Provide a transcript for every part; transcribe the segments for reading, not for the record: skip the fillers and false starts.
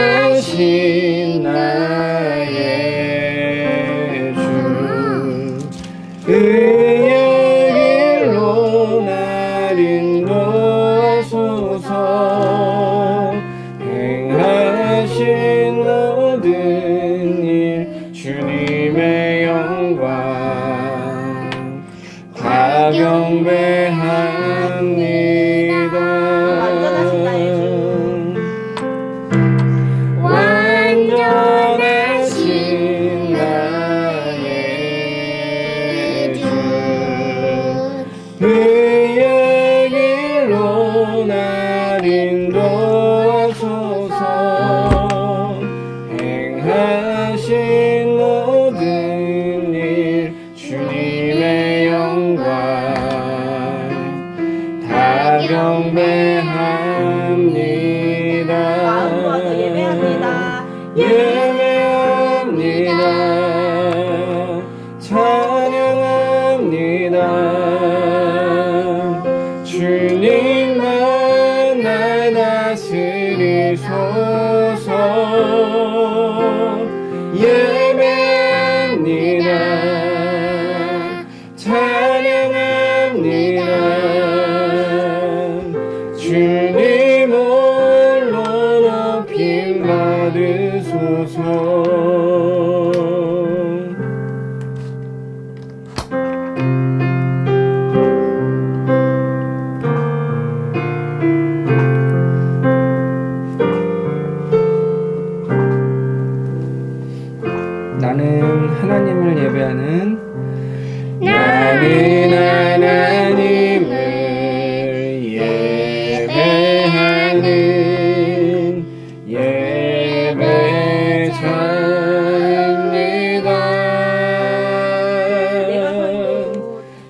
완전하신 나의 주 의의 길로 날 인도하소서. 행하신 모든 일 주님의 영광 다 경배합니다. 완전하신 나의 주 의의 길로 날 인도하소서. 행하신 모든 일 주님의 영광 다 경배합니다. 마음 모아서 예배합니다. 예배합니다. 찬양합니다. 주님만 날 다스리소서. 예배합니다. 찬양합니다. 주님 홀로 높임 받으소서. 나는 하나님을 예배하는 예배하는 예배자입니다.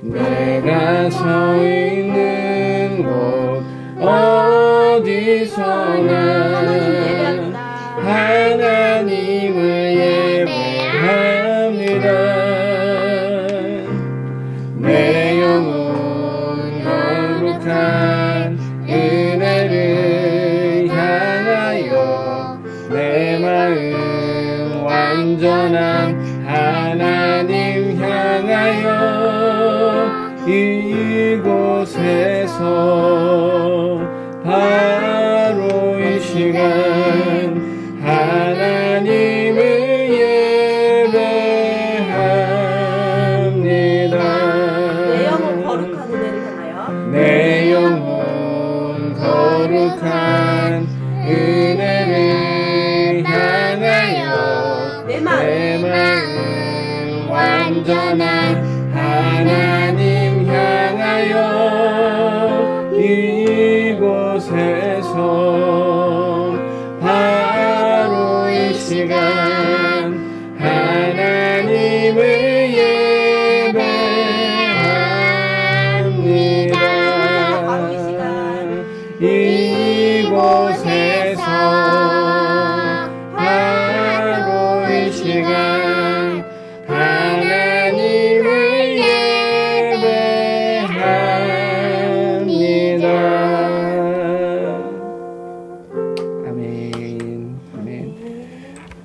내가 서 있는 곳 어디서나 하나님을 예배합니다. 내 영혼 거룩한 은혜를 향하여 내 마음 완전한 하나님 향하여 이곳에서 바로 이 시간 하나님을 예배합니다. 내 영혼 거룩한 은혜를 향하여 내 영혼 거룩한 은혜를 향하여 내 내 마음 완전한 하나님 향하여 이곳에서 바로 이 시간 하나님을 예배합니다. 바로 이 시간 이곳에서 바로 이 시간 하나님을 예배합니다. 아멘. 아멘.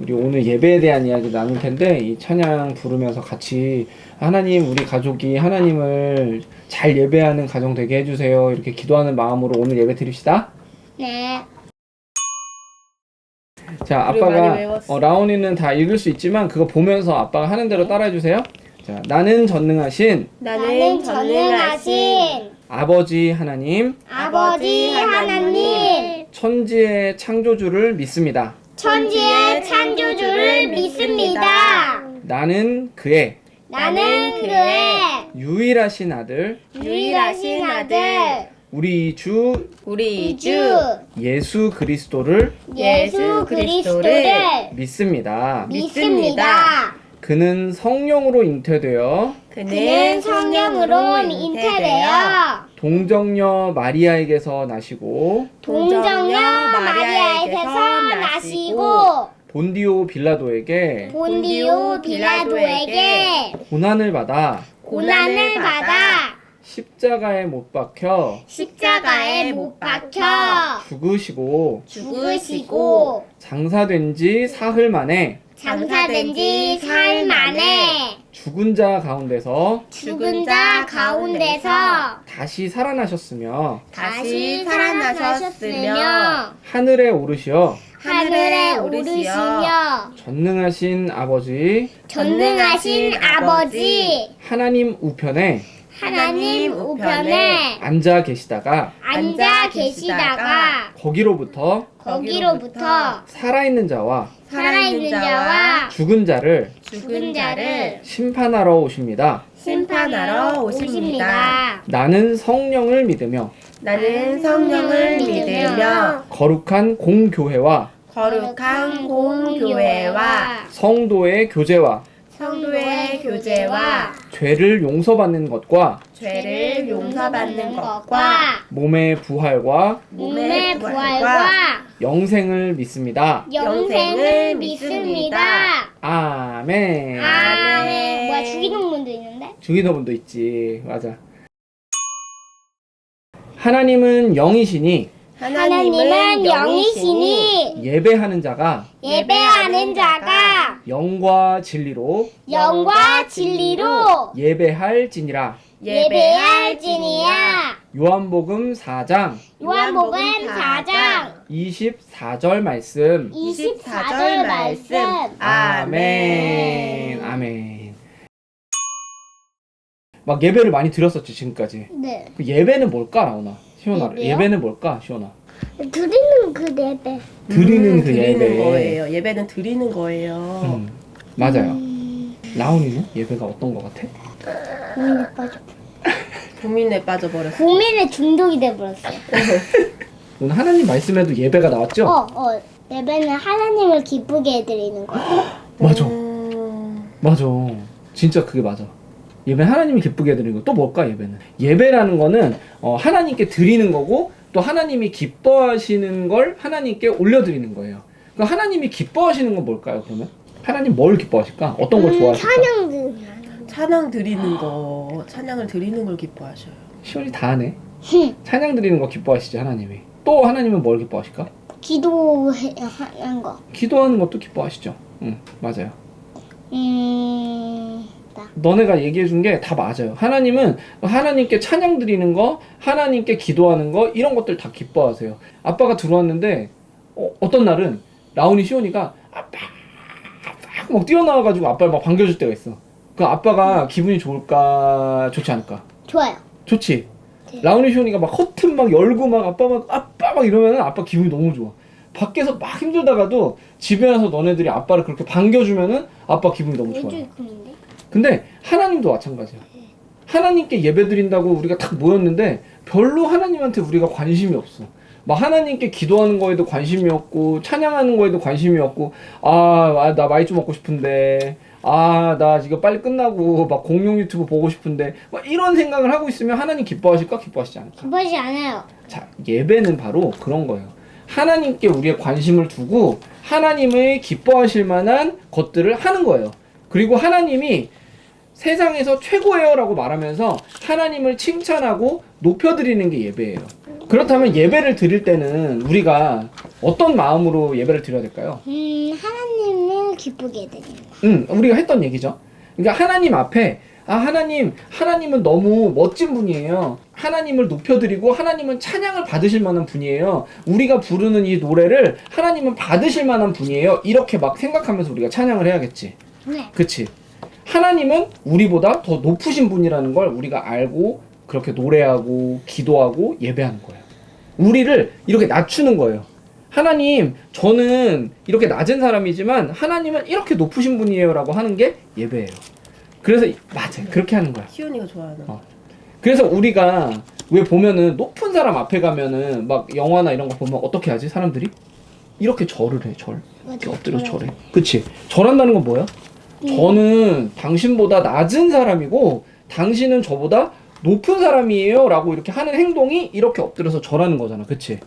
우리 오늘 예배에 대한 이야기 나눌 텐데 이 찬양 부르면서 같이 하나님, 우리 가족이 하나님을 잘 예배하는 가정 되게 해주세요. 이렇게 기도하는 마음으로 오늘 예배 드립시다. 네. 자, 우리 많이 아빠가 외웠어. 라온이는 다 읽을 수 있지만 그거 보면서 아빠가 하는 대로 따라해주세요. 자, 나는 전능하신 나는 전능하신 아버지 하나님, 아버지 하나님, 천지의 창조주를 믿습니다. 천지의 창조주를 믿습니다. 나는 그의 나는 그의 유일하신 아들, 유일하신 아들, 우리 주 우리 주 예수 그리스도를 예수 그리스도를 믿습니다. 믿습니다. 그는 성령으로 잉태되어 그는 성령으로 잉태되어 동정녀 마리아에게서 나시고 동정녀 마리아에게서 나시고 본디오 빌라도에게 본디오 빌라도에게 고난을 받아 고난을 받아 십자가에 못 박혀 십자가에 못 박혀 죽으시고 죽으시고 장사된 지 사흘 만에 장사된 지 사흘 만에 죽은 자 가운데서 죽은 자 가운데서 다시 살아나셨으며 다시 살아나셨으며 하늘에 오르시어 하늘에 오르시며 전능하신 아버지 전능하신 아버지 하나님 우편에 하나님 우편에 앉아 계시다가 앉아 계시다가 거기로부터 살아있는 자와 살아있는 자와 죽은 자를 죽은 자를 심판하러 오십니다. 심판하러 오십니다. 나는 성령을 믿으며 나는 성령을 믿으며 거룩한 공교회와 거룩한 공교회와 성도의 교제와 성도의 교제와 죄를 용서받는 것과 죄를 용서받는 것과 몸의 부활과 몸의 부활과 영생을 믿습니다. 영생을 믿습니다. 아멘. 아멘. 뭐야 죽이는 분도 있는데? 주기도 분도 있지. 맞아. 하나님은 영이시니 하나님은 영이시니 예배하는 자가 예배하는 자가 영과 진리로 영과 진리로 예배할지니라. 예배할지니야. 요한복음 4장 요한복음 4장 24절 말씀. 24절 말씀. 아멘. 아멘. 막 예배를 많이 드렸었지 지금까지. 네. 그 예배는 뭘까, 라오나? 시원아. 예배요? 예배는 뭘까, 시원아? 드리는 그 예배. 드리는 그 드리는 예배. 거예요. 예배는 드리는 거예요. 맞아요. 라온이는 예배가 어떤 거 같아? 고민에 빠져. 고민에 빠져버렸어. 고민에 중독이 돼버렸어요. 오늘 하나님 말씀에도 예배가 나왔죠? 예배는 하나님을 기쁘게 해드리는 거. 맞아. 맞아. 진짜 그게 맞아. 예배는 하나님이 기쁘게 해드리는 거. 또 뭘까, 예배는? 예배라는 거는 하나님께 드리는 거고 또 하나님이 기뻐하시는 걸 하나님께 올려드리는 거예요. 그 하나님이 기뻐하시는 건 뭘까요, 그러면? 하나님 뭘 기뻐하실까? 어떤 걸 좋아하실까? 찬양 드리는 거, 찬양을 드리는 걸 기뻐하셔요. 시원이 다 하네. 찬양 드리는 거 기뻐하시지, 하나님이. 또 하나님은 뭘 기뻐하실까? 기도하는 거. 기도하는 것도 기뻐하시죠. 응, 맞아요. 나. 너네가 얘기해준 게 다 맞아요. 하나님은 하나님께 찬양 드리는 거, 하나님께 기도하는 거, 이런 것들 다 기뻐하세요. 아빠가 들어왔는데 어떤 날은 라온이 시온이가 아빠 막 뛰어나와가지고 아빠를 막 반겨줄 때가 있어. 그 아빠가 기분이 좋을까, 좋지 않을까? 좋아요. 좋지. 네. 라온이 시온이가 막 커튼 막 열고 막 아빠 막 이러면은 아빠 기분이 너무 좋아. 밖에서 막 힘들다가도 집에 와서 너네들이 아빠를 그렇게 반겨주면은 아빠 기분이 너무 좋아요. 근데 하나님도 마찬가지야. 하나님께 예배드린다고 우리가 딱 모였는데 별로 하나님한테 우리가 관심이 없어. 막 하나님께 기도하는 거에도 관심이 없고 찬양하는 거에도 관심이 없고 나 마이쮸 먹고 싶은데 나 지금 빨리 끝나고 막 공룡 유튜브 보고 싶은데 막 이런 생각을 하고 있으면 하나님 기뻐하실까? 기뻐하시지 않을까? 기뻐하지 않아요. 자, 예배는 바로 그런 거예요. 하나님께 우리의 관심을 두고 하나님의 기뻐하실 만한 것들을 하는 거예요. 그리고 하나님이 세상에서 최고예요 라고 말하면서 하나님을 칭찬하고 높여드리는 게 예배예요. 그렇다면 예배를 드릴 때는 우리가 어떤 마음으로 예배를 드려야 될까요? 하나님을 기쁘게 해드리는 거. 우리가 했던 얘기죠. 그러니까 하나님 앞에 하나님은 너무 멋진 분이에요. 하나님을 높여드리고 하나님은 찬양을 받으실 만한 분이에요. 우리가 부르는 이 노래를 하나님은 받으실 만한 분이에요. 이렇게 막 생각하면서 우리가 찬양을 해야겠지. 네. 그치? 하나님은 우리보다 더 높으신 분이라는 걸 우리가 알고 그렇게 노래하고 기도하고 예배하는 거예요. 우리를 이렇게 낮추는 거예요. 하나님, 저는 이렇게 낮은 사람이지만 하나님은 이렇게 높으신 분이에요 라고 하는 게 예배예요. 그래서 맞아요. 그렇게 하는 거야. 시온이가 좋아하는. 그래서 우리가 왜 보면은 높은 사람 앞에 가면은 막 영화나 이런 거 보면 어떻게 하지? 사람들이? 이렇게 절을 해. 절. 이렇게 엎드려서 절해. 그치? 절한다는 건 뭐야? 저는 당신보다 낮은 사람이고 당신은 저보다 높은 사람이에요 라고 이렇게 하는 행동이 이렇게 엎드려서 절하는 거잖아. 그치?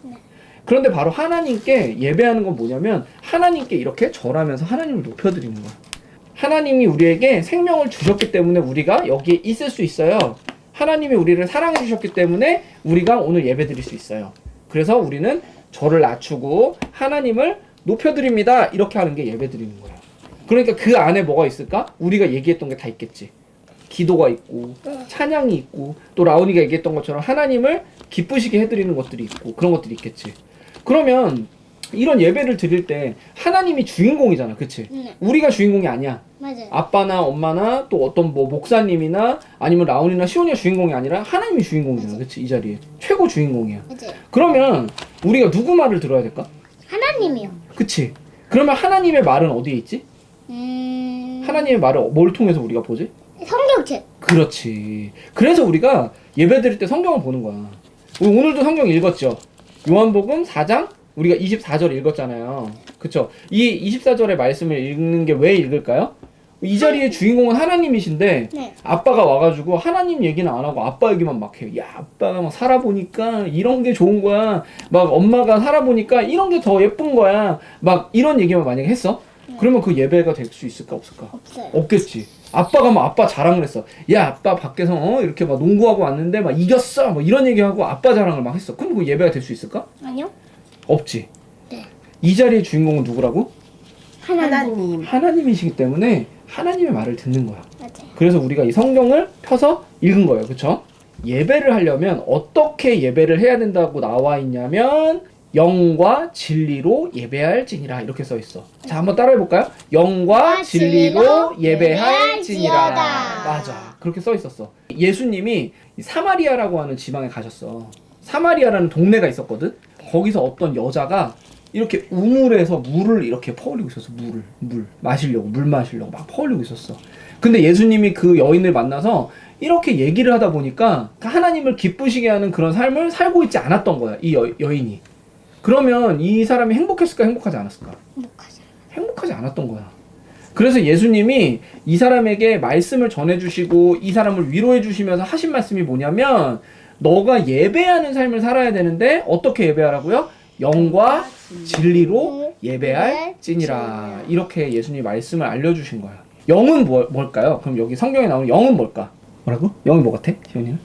그런데 바로 하나님께 예배하는 건 뭐냐면 하나님께 이렇게 절하면서 하나님을 높여드리는 거야. 하나님이 우리에게 생명을 주셨기 때문에 우리가 여기에 있을 수 있어요. 하나님이 우리를 사랑해 주셨기 때문에 우리가 오늘 예배 드릴 수 있어요. 그래서 우리는 저를 낮추고 하나님을 높여드립니다. 이렇게 하는 게 예배 드리는 거예요. 그러니까 그 안에 뭐가 있을까? 우리가 얘기했던 게 다 있겠지. 기도가 있고 찬양이 있고 또 라온이가 얘기했던 것처럼 하나님을 기쁘시게 해드리는 것들이 있고 그런 것들이 있겠지. 그러면 이런 예배를 드릴 때 하나님이 주인공이잖아. 그치? 네. 우리가 주인공이 아니야. 맞아요. 아빠나 엄마나 또 어떤 뭐 목사님이나 아니면 라온이나 시온이가 주인공이 아니라 하나님이 주인공이잖아. 그치? 이 자리에 최고 주인공이야. 맞아요. 그러면 우리가 누구 말을 들어야 될까? 하나님이요. 그치? 그러면 하나님의 말은 어디에 있지? 하나님의 말을 뭘 통해서 우리가 보지? 성경책. 그렇지. 그래서 우리가 예배 드릴 때 성경을 보는 거야. 우리 오늘도 성경 읽었죠? 요한복음 4장 우리가 24절 읽었잖아요. 그쵸? 이 24절의 말씀을 읽는 게 왜 읽을까요? 이 자리의 주인공은 하나님이신데 네. 아빠가 와가지고 하나님 얘기는 안 하고 아빠 얘기만 막 해요. 야, 아빠가 막 살아보니까 이런 게 좋은 거야. 막 엄마가 살아보니까 이런 게 더 예쁜 거야. 막 이런 얘기만 만약에 했어? 그러면 그 예배가 될 수 있을까 없을까? 없어요. 없겠지. 아빠가 막 아빠 자랑을 했어. 야, 아빠 밖에서 이렇게 막 농구하고 왔는데 막 이겼어. 뭐 이런 얘기하고 아빠 자랑을 막 했어. 그럼 그 예배가 될 수 있을까? 아니요. 없지. 네. 이 자리의 주인공은 누구라고? 하나님. 하나님이시기 때문에 하나님의 말을 듣는 거야. 맞아요. 그래서 우리가 이 성경을 펴서 읽은 거예요. 그쵸? 예배를 하려면 어떻게 예배를 해야 된다고 나와 있냐면 영과 진리로 예배할지니라 이렇게 써 있어. 자, 한번 따라해 볼까요? 영과 진리로 예배할지니라. 맞아. 그렇게 써 있었어. 예수님이 사마리아라고 하는 지방에 가셨어. 사마리아라는 동네가 있었거든. 거기서 어떤 여자가 이렇게 우물에서 물을 이렇게 퍼올리고 있었어. 물 마시려고 막 퍼올리고 있었어. 근데 예수님이 그 여인을 만나서 이렇게 얘기를 하다 보니까 하나님을 기쁘시게 하는 그런 삶을 살고 있지 않았던 거야. 이 여인이. 그러면 이 사람이 행복했을까 행복하지 않았을까? 행복하지 않았던 거야. 그래서 예수님이 이 사람에게 말씀을 전해주시고 이 사람을 위로해주시면서 하신 말씀이 뭐냐면 너가 예배하는 삶을 살아야 되는데 어떻게 예배하라고요? 영과 진리로 예배할지니라. 이렇게 예수님이 말씀을 알려주신 거야. 영은 뭘까요? 그럼 여기 성경에 나오는 영은 뭘까? 뭐라고? 영이 뭐 같아? 시원이는?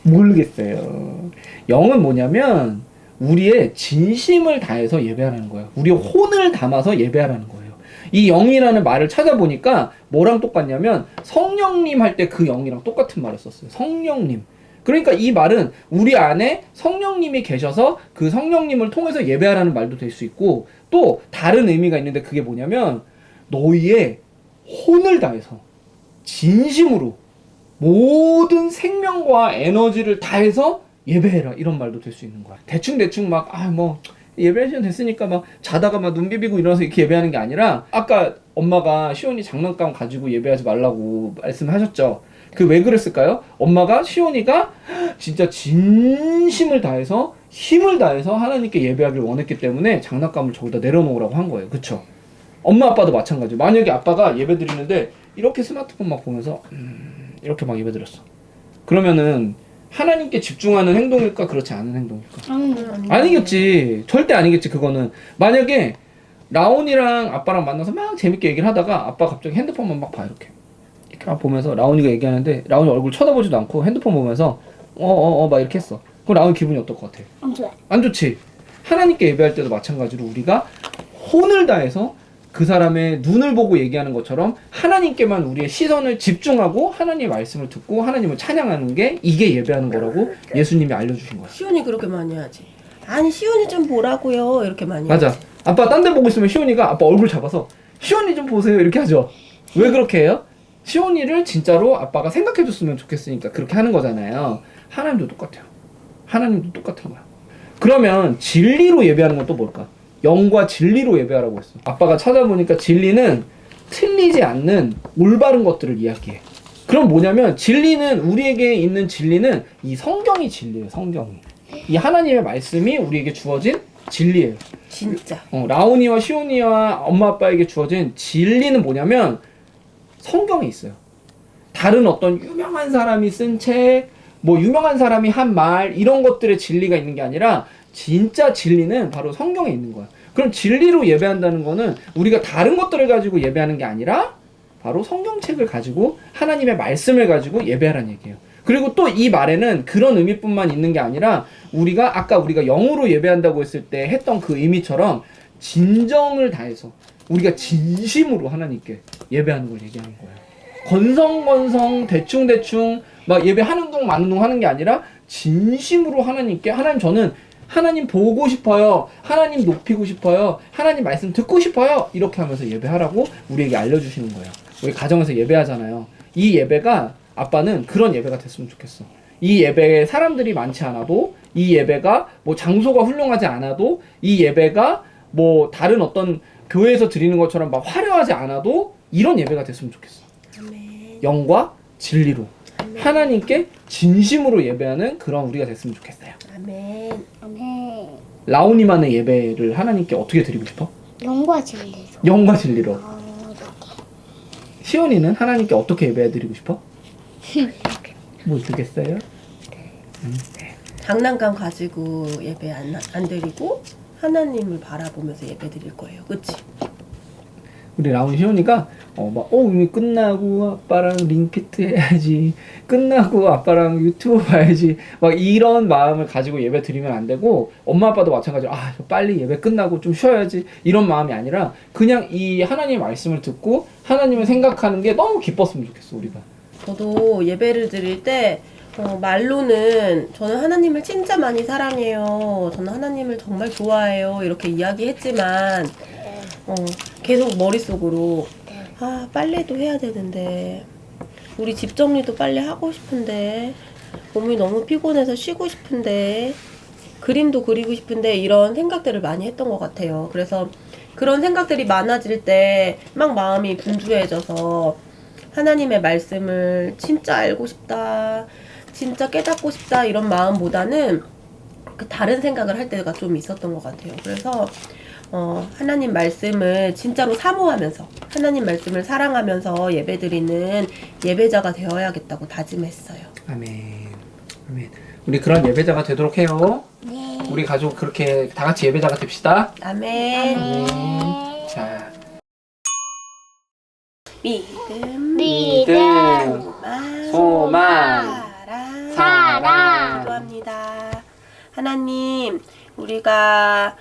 모르겠어요. 영은 뭐냐면 우리의 진심을 다해서 예배하라는 거예요. 우리의 혼을 담아서 예배하라는 거예요. 이 영이라는 말을 찾아보니까 뭐랑 똑같냐면 성령님 할 때 그 영이랑 똑같은 말을 썼어요. 성령님. 그러니까 이 말은 우리 안에 성령님이 계셔서 그 성령님을 통해서 예배하라는 말도 될 수 있고 또 다른 의미가 있는데 그게 뭐냐면 너희의 혼을 다해서 진심으로 모든 생명과 에너지를 다해서 예배해라 이런 말도 될 수 있는 거야. 대충 막 예배 시간 됐으니까 막 자다가 막 눈 비비고 일어나서 이렇게 예배하는 게 아니라 아까 엄마가 시온이 장난감 가지고 예배하지 말라고 말씀하셨죠. 그 왜 그랬을까요? 엄마가 시온이가 진짜 진심을 다해서 힘을 다해서 하나님께 예배하길 원했기 때문에 장난감을 저기다 내려놓으라고 한 거예요. 그쵸? 엄마 아빠도 마찬가지. 만약에 아빠가 예배 드리는데 이렇게 스마트폰 막 보면서 이렇게 막 예배 드렸어. 그러면은 하나님께 집중하는 행동일까 그렇지 않은 행동일까? 아니겠지. 절대 아니겠지. 그거는 만약에 라온이랑 아빠랑 만나서 막 재밌게 얘기를 하다가 아빠 갑자기 핸드폰만 막 봐 이렇게 막 보면서 라온이가 얘기하는데 라온이 얼굴 쳐다보지도 않고 핸드폰 보면서 막 이렇게 했어. 그럼 라온이 기분이 어떨 것 같아? 안 좋아요. 안 좋지. 하나님께 예배할 때도 마찬가지로 우리가 혼을 다해서 그 사람의 눈을 보고 얘기하는 것처럼 하나님께만 우리의 시선을 집중하고 하나님의 말씀을 듣고 하나님을 찬양하는 게 이게 예배하는 거라고 예수님이 알려주신 거야. 시온이 그렇게 많이 하지. 아니 시온이 좀 보라고요. 이렇게 많이 맞아. 하지. 아빠 딴 데 보고 있으면 시온이가 아빠 얼굴 잡아서 시온이 좀 보세요 이렇게 하죠. 왜 그렇게 해요? 시온이를 진짜로 아빠가 생각해 줬으면 좋겠으니까 그렇게 하는 거잖아요. 하나님도 똑같아요. 하나님도 똑같은 거야. 그러면 진리로 예배하는 건 또 뭘까? 영과 진리로 예배하라고 했어. 아빠가 찾아보니까 진리는 틀리지 않는 올바른 것들을 이야기해. 그럼 뭐냐면 진리는 우리에게 있는 진리는 이 성경이 진리예요. 성경이. 이 하나님의 말씀이 우리에게 주어진 진리예요. 진짜. 라온이와 시온이와 엄마 아빠에게 주어진 진리는 뭐냐면 성경에 있어요. 다른 어떤 유명한 사람이 쓴 책, 뭐 유명한 사람이 한 말 이런 것들의 진리가 있는 게 아니라 진짜 진리는 바로 성경에 있는 거야. 그럼 진리로 예배한다는 거는 우리가 다른 것들을 가지고 예배하는 게 아니라 바로 성경책을 가지고 하나님의 말씀을 가지고 예배하라는 얘기예요. 그리고 또 이 말에는 그런 의미뿐만 있는 게 아니라 아까 우리가 영으로 예배한다고 했을 때 했던 그 의미처럼 진정을 다해서 우리가 진심으로 하나님께 예배하는 걸 얘기하는 거예요. 건성건성 대충대충 막 예배하는 둥 마는 둥 하는 게 아니라 진심으로 하나님께 하나님 저는 하나님 보고 싶어요. 하나님 높이고 싶어요. 하나님 말씀 듣고 싶어요. 이렇게 하면서 예배하라고 우리에게 알려주시는 거예요. 우리 가정에서 예배하잖아요. 이 예배가 아빠는 그런 예배가 됐으면 좋겠어. 이 예배에 사람들이 많지 않아도 이 예배가 뭐 장소가 훌륭하지 않아도 이 예배가 뭐 다른 어떤 교회에서 드리는 것처럼 막 화려하지 않아도 이런 예배가 됐으면 좋겠어. 아멘. 영과 진리로 아멘. 하나님께 진심으로 예배하는 그런 우리가 됐으면 좋겠어요. 아멘. 아멘. 라온이만의 예배를 하나님께 어떻게 드리고 싶어? 영과 진리로. 영과 진리로. 이렇게. 시온이는 하나님께 어떻게 예배 드리고 싶어? 뭐 드리겠어요? 장난감 가지고 예배 안 드리고 하나님을 바라보면서 예배 드릴 거예요. 그치? 우리 라온 시온이가 이미 끝나고 아빠랑 링피트 해야지, 끝나고 아빠랑 유튜브 봐야지, 막 이런 마음을 가지고 예배 드리면 안 되고, 엄마 아빠도 마찬가지로 빨리 예배 끝나고 좀 쉬어야지 이런 마음이 아니라 그냥 이 하나님의 말씀을 듣고 하나님을 생각하는 게 너무 기뻤으면 좋겠어. 우리가 저도 예배를 드릴 때 말로는 저는 하나님을 진짜 많이 사랑해요. 저는 하나님을 정말 좋아해요. 이렇게 이야기했지만 계속 머릿속으로 빨래도 해야 되는데 우리 집 정리도 빨리 하고 싶은데 몸이 너무 피곤해서 쉬고 싶은데 그림도 그리고 싶은데 이런 생각들을 많이 했던 것 같아요. 그래서 그런 생각들이 많아질 때 막 마음이 분주해져서 하나님의 말씀을 진짜 알고 싶다, 진짜 깨닫고 싶다 이런 마음보다는 다른 생각을 할 때가 좀 있었던 것 같아요. 그래서 하나님 말씀을 진짜로 사모하면서 하나님 말씀을 사랑하면서 예배드리는 예배자가 되어야겠다고 다짐했어요. 아멘. 아멘. 우리 그런 예배자가 되도록 해요. 네. 우리 가족 그렇게 다 같이 예배자가 됩시다. 아멘. 아멘. 자, 믿음, 소망, 사랑. 기도합니다. 하나님, 우리가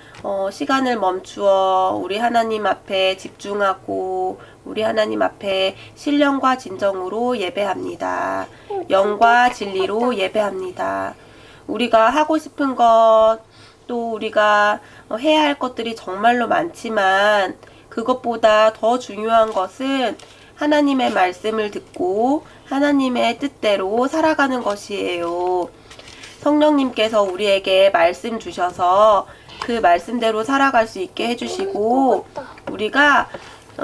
시간을 멈추어 우리 하나님 앞에 집중하고 우리 하나님 앞에 신령과 진정으로 예배합니다. 영과 진리로 예배합니다. 우리가 하고 싶은 것, 또 우리가 해야 할 것들이 정말로 많지만 그것보다 더 중요한 것은 하나님의 말씀을 듣고 하나님의 뜻대로 살아가는 것이에요. 성령님께서 우리에게 말씀 주셔서 그 말씀대로 살아갈 수 있게 해주시고 우리가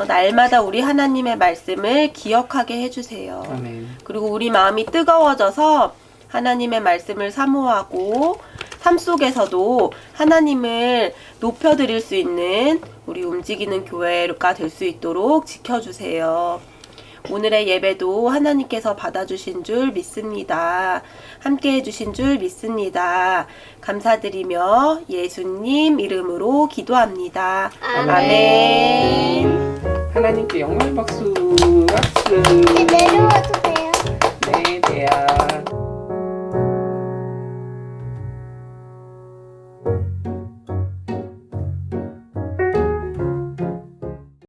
날마다 우리 하나님의 말씀을 기억하게 해주세요. 아멘. 그리고 우리 마음이 뜨거워져서 하나님의 말씀을 사모하고 삶 속에서도 하나님을 높여드릴 수 있는 우리 움직이는 교회가 될 수 있도록 지켜주세요. 오늘의 예배도 하나님께서 받아주신 줄 믿습니다. 함께 해주신 줄 믿습니다. 감사드리며 예수님 이름으로 기도합니다. 아멘. 하나님께 영광의 박수. 박수. 내려와도